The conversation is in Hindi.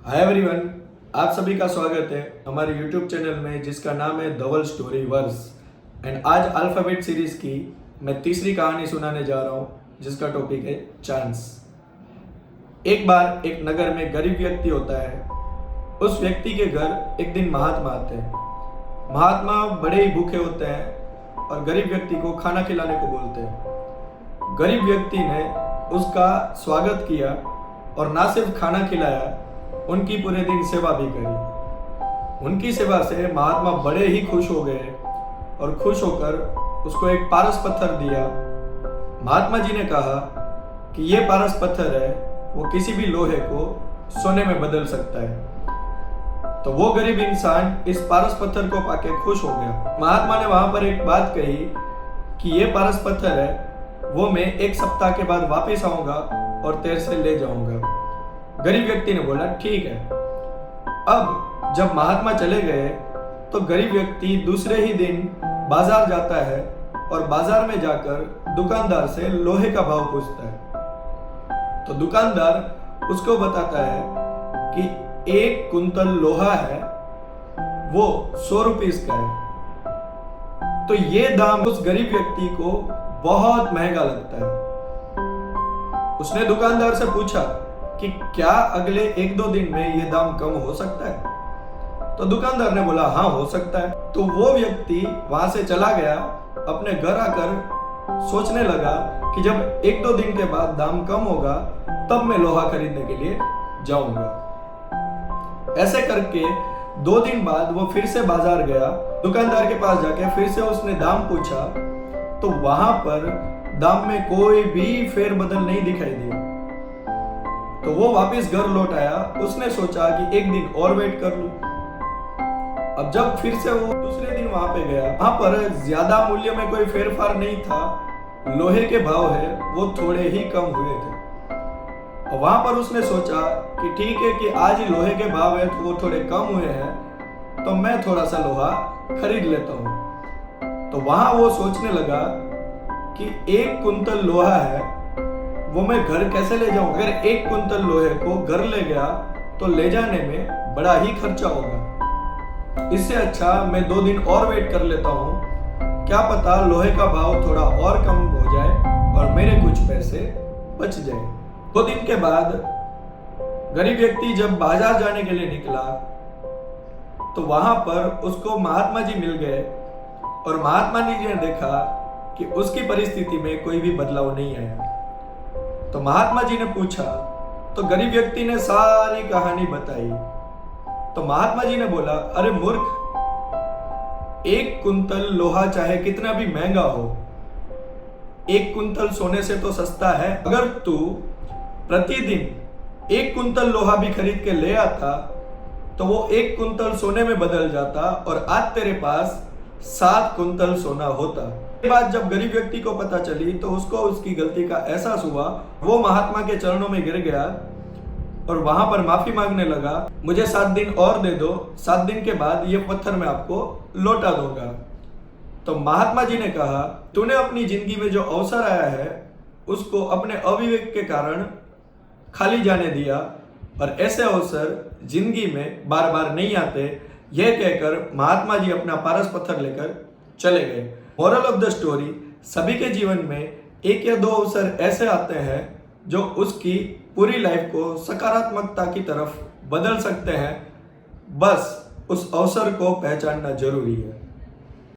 हाय एवरीवन, आप सभी का स्वागत है हमारे यूट्यूब चैनल में जिसका नाम है धवल स्टोरी वर्स। एंड आज अल्फाबेट सीरीज की मैं तीसरी कहानी सुनाने जा रहा हूँ जिसका टॉपिक है चांस। एक बार एक नगर में गरीब व्यक्ति होता है। उस व्यक्ति के घर एक दिन महात्मा आते हैं। महात्मा बड़े ही भूखे होते हैं और गरीब व्यक्ति को खाना खिलाने को बोलते हैं। गरीब व्यक्ति ने उसका स्वागत किया और ना सिर्फ खाना खिलाया, उनकी पूरे दिन सेवा भी करी। उनकी सेवा से महात्मा बड़े ही खुश हो गए और खुश होकर उसको एक पारस पत्थर दिया। महात्मा जी ने कहा कि ये पारस पत्थर है, वो किसी भी लोहे को सोने में बदल सकता है। तो वो गरीब इंसान इस पारस पत्थर को पाके खुश हो गया। महात्मा ने वहां पर एक बात कही कि ये पारस पत्थर है, वो मैं एक सप्ताह के बाद वापस आऊंगा और तेरे से ले जाऊंगा। गरीब व्यक्ति ने बोला ठीक है। अब जब महात्मा चले गए तो गरीब व्यक्ति दूसरे ही दिन बाजार जाता है और बाजार में जाकर दुकानदार से लोहे का भाव पूछता है। तो दुकानदार उसको बताता है कि 1 कुंतल लोहा है, वो 100 रुपीस का है। तो ये दाम उस गरीब व्यक्ति को बहुत महंगा लगता है। उसने दुकानदार से पूछा कि क्या अगले 1-2 दिन में ये दाम कम हो सकता है? तो दुकानदार ने बोला हाँ, हो सकता है। तो वो व्यक्ति वहां से चला गया। अपने घर आकर सोचने लगा कि जब 1-2 दिन के बाद दाम कम होगा तब मैं लोहा खरीदने के लिए जाऊंगा। ऐसे करके 2 दिन बाद वो फिर से बाजार गया। दुकानदार के पास जाके फिर से उसने दाम पूछा तो वहां पर दाम में कोई भी फेरबदल नहीं दिखाई दी। तो वो वापस घर लौट आया। उसने सोचा कि एक दिन और वेट कर लूं। अब जब फिर से वो दूसरे दिन वहां पे गया, वहां पर ज्यादा मूल्य में कोई फेरफार नहीं था। लोहे के भाव है वो थोड़े ही कम हुए थे। और वहां पर उसने सोचा कि ठीक है कि आज ही लोहे के भाव है तो वो थोड़े कम हुए हैं, तो मैं थोड़ा सा लोहा खरीद लेता हूँ। तो वहां वो सोचने लगा कि 1 कुंतल लोहा है, वो मैं घर कैसे ले जाऊं? अगर 1 कुंतल लोहे को घर ले गया तो ले जाने में बड़ा ही खर्चा होगा। इससे अच्छा मैं 2 दिन और वेट कर लेता हूं। क्या पता लोहे का भाव थोड़ा और कम हो जाए और मेरे कुछ पैसे बच जाए। 2 दिन के बाद गरीब व्यक्ति जब बाजार जाने के लिए निकला तो वहां पर उसको महात्मा जी मिल गए और महात्मा जी ने देखा कि उसकी परिस्थिति में कोई भी बदलाव नहीं आया। तो महात्मा जी ने पूछा तो गरीब व्यक्ति ने सारी कहानी बताई। तो महात्मा जी ने बोला, अरे मूर्ख, 1 कुंतल लोहा चाहे कितना भी महंगा हो, 1 कुंतल सोने से तो सस्ता है। अगर तू प्रतिदिन 1 कुंतल लोहा भी खरीद के ले आता तो वो 1 कुंतल सोने में बदल जाता और आज तेरे पास 7 कुंतल सोना होता। ये बात जब गरीब व्यक्ति को पता चली तो उसको उसकी गलती का एहसास हुआ। वो महात्मा के चरणों में गिर गया और वहां पर माफी मांगने लगा, मुझे 7 दिन और दे दो, 7 दिन के बाद ये पत्थर मैं आपको लौटा दूंगा। तो महात्मा जी ने कहा, तूने अपनी जिंदगी में जो अवसर आया है उसको अपने अविवेक के कारण खाली जाने दिया और ऐसे अवसर जिंदगी में बार बार नहीं आते। यह कहकर महात्मा जी अपना पारस पत्थर लेकर चले गए। मोरल ऑफ द स्टोरी, सभी के जीवन में 1 या 2 अवसर ऐसे आते हैं जो उसकी पूरी लाइफ को सकारात्मकता की तरफ बदल सकते हैं। बस उस अवसर को पहचानना जरूरी है।